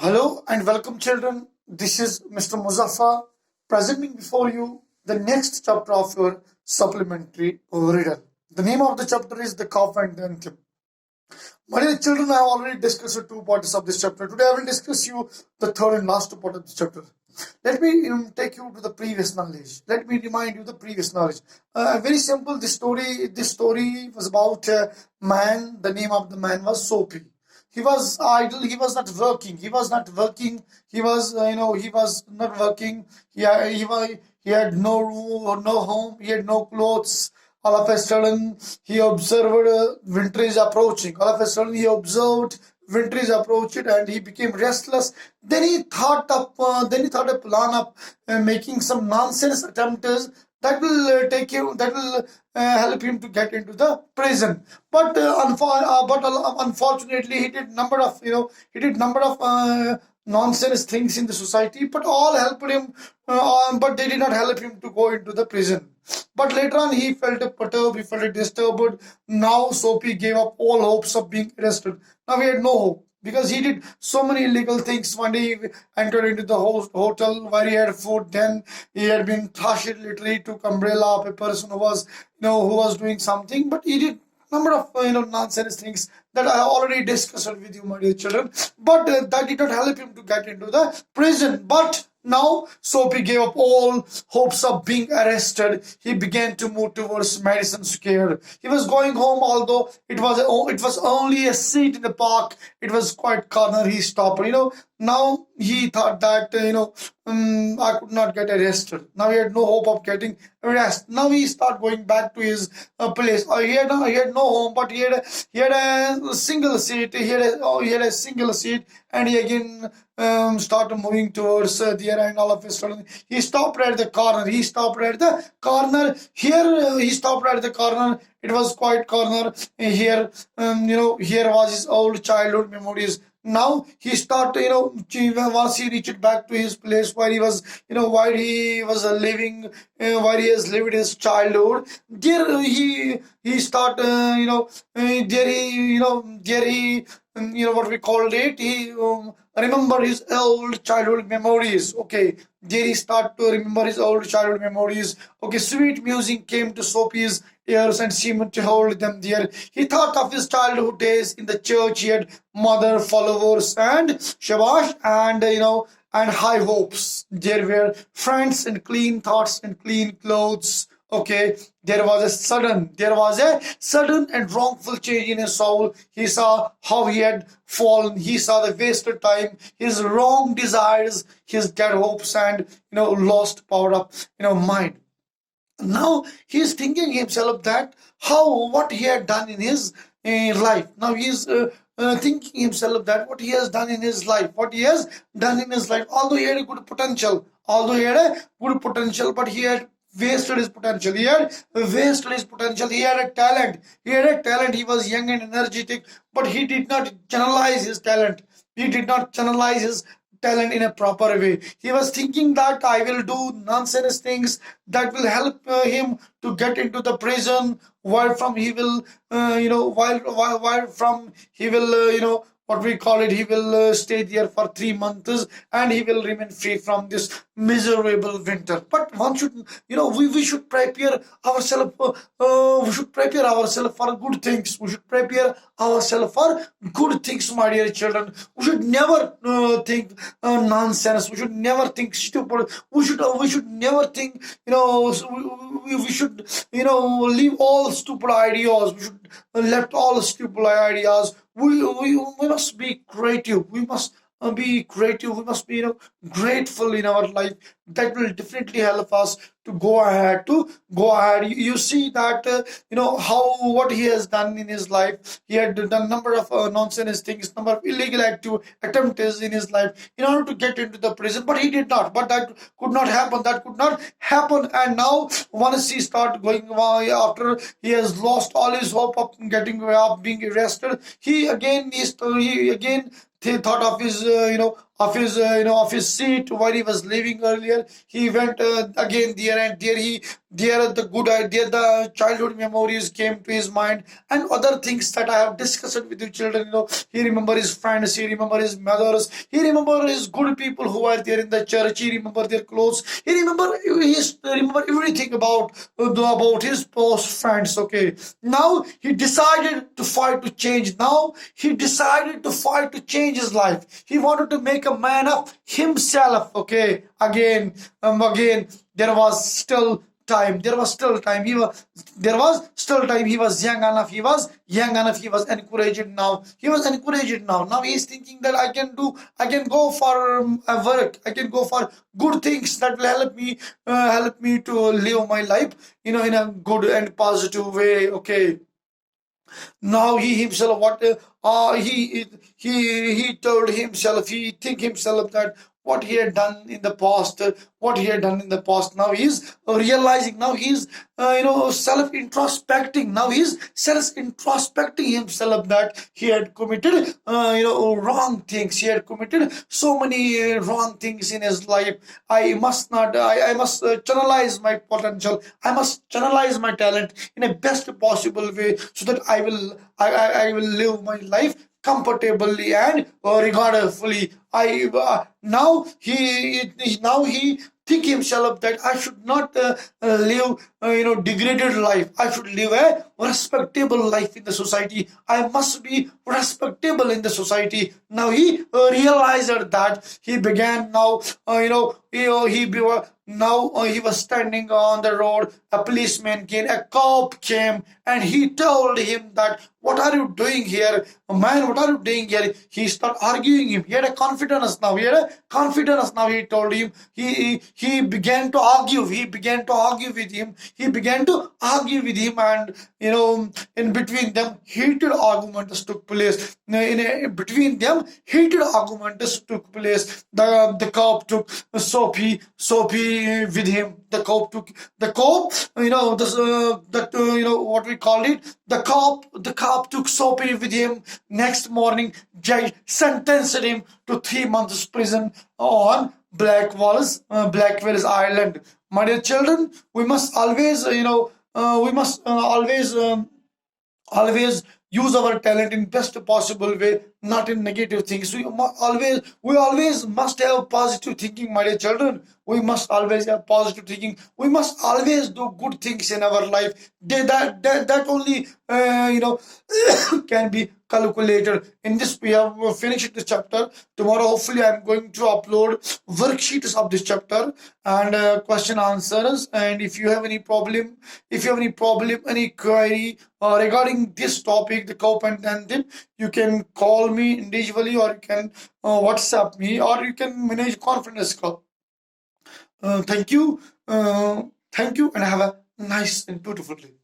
Hello and welcome, children. This is Mr. Muzaffar presenting before you the next chapter of your supplementary riddle. The name of the chapter is The Calf and the Anthem. My dear children, I have already discussed the two parts of this chapter. Today I will discuss you the third and last part of this chapter. Let me take you to the previous knowledge. Let me remind you the previous knowledge. Very simple. This story was about a man. The name of the man was Soapy. He was idle. He was not working. He was not working. He was, he was not working. He had no room or no home. He had no clothes. All of a sudden, he observed winter is approaching. All of a sudden, he observed winter is approaching, and he became restless. Then he thought a plan of making some nonsense attempts that will help him to get into the prison. But unfortunately, he did number of nonsense things in the society, but all helped him. But they did not help him to go into the prison. But later on, he felt perturbed, he felt disturbed. Now, Soapy gave up all hopes of being arrested. Now, he had no hope because he did so many illegal things. One day, he entered into the hotel where he had food. Then he had been thrashed literally, took umbrella of a person who was doing something. But he did number of nonsense things that I already discussed with you, my dear children. But that did not help him to get into the prison. But now Soapy gave up all hopes of being arrested. He began to move towards Madison Square. He was going home, although it was only a seat in the park. It was quite corner. He stopped. Now he thought that I could not get arrested. Now he had no hope of getting arrested. Now he started going back to his place. He had no home, but he had a single seat. He had a single seat, and he again started moving towards there. And all of a sudden, he stopped at the corner. He stopped at the corner. It was quite corner. Here was his old childhood memories. Now he started, once he reached back to his place where he was, where he was living, where he has lived his childhood. There he started, there he, what we called it. He remember his old childhood memories. Okay, there he start to remember his old childhood memories. Okay, sweet music came to Soapy's ears and seemed to hold them there. He thought of his childhood days in the church. He had mother, followers, and shabash, and high hopes. There were friends and clean thoughts and clean clothes. Okay, there was a sudden and wrongful change in his soul. He saw how he had fallen. He saw the wasted time, his wrong desires, his dead hopes, and lost power of mind. Now he's thinking himself that what he had done in his life. Now he's thinking himself that what he has done in his life, although he had a good potential, but he had wasted his potential. He had a talent. He was young and energetic, but he did not channelize his talent. In a proper way. He was thinking that I will do nonsense things that will help him to get into the prison, while from he will, while from he will, what we call it, he will stay there for 3 months, and he will remain free from this miserable winter. But one should, we should prepare ourselves. For good things. We should prepare ourselves for good things, my dear children. We should never think nonsense. We should never think stupid. We should never think. We should leave all stupid ideas. We should left all stupid ideas. We must be creative. We must be creative. We must be grateful in our life. That will definitely help us to go ahead. You see that how what he has done in his life. He had done number of nonsense things, number of illegal attempts in his life in order to get into the prison, but he did not. But that could not happen. And now once he start going after he has lost all his hope of being arrested, he again thought of his of his seat where he was living earlier. He went again there, and there the good idea, the childhood memories came to his mind, and other things that I have discussed with you children. He remember his friends, he remember his mothers, he remember his good people who are there in the church, he remember their clothes, he remember everything about his past friends. Okay, now he decided to fight to change. Now he decided to fight to change his life. He wanted to make a man of himself. Okay, again, there was still time. There was still time. There was still time. He was young enough. He was young enough. He was encouraged now. He was encouraged now. Now he is thinking that I can go for a work. I can go for good things that will help me to live my life, in a good and positive way. Okay, now he himself, what he told himself, he think himself that what he had done in the past, now he's realizing, now he's self introspecting, now he's self introspecting himself that he had committed wrong things, he had committed so many wrong things in his life. I must not, I must channelize my potential, I must channelize my talent in a best possible way, so that I will live my life comfortably and regardfully. I now he think himself that I should not live degraded life. I should live a respectable life in the society. I must be respectable in the society. Now he realized that. He began now he was standing on the road. A policeman came, a cop came, and he told him that, what are you doing here, man? What are you doing here? He started arguing him. He had a confidence now. He told him. He began to argue. He began to argue with him. And in between them, heated arguments took place. Between them, heated arguments took place. The cop took Sophie with him. The cop, what we call it. The cop took Sophie with him. Next morning, judge sentenced him to 3 months prison on Blackwell's Island. My dear children, we must always, always use our talent in best possible way, not in negative things. We always must have positive thinking, my dear children. We must always have positive thinking. We must always do good things in our life. That only can be calculated. In this, we have finished this chapter. Tomorrow, hopefully, I'm going to upload worksheets of this chapter and question answers. And if you have any problem, any query regarding this topic, the cope and anthem, you can call me individually, or you can WhatsApp me, or you can manage conference call. Thank you, and have a nice and beautiful day.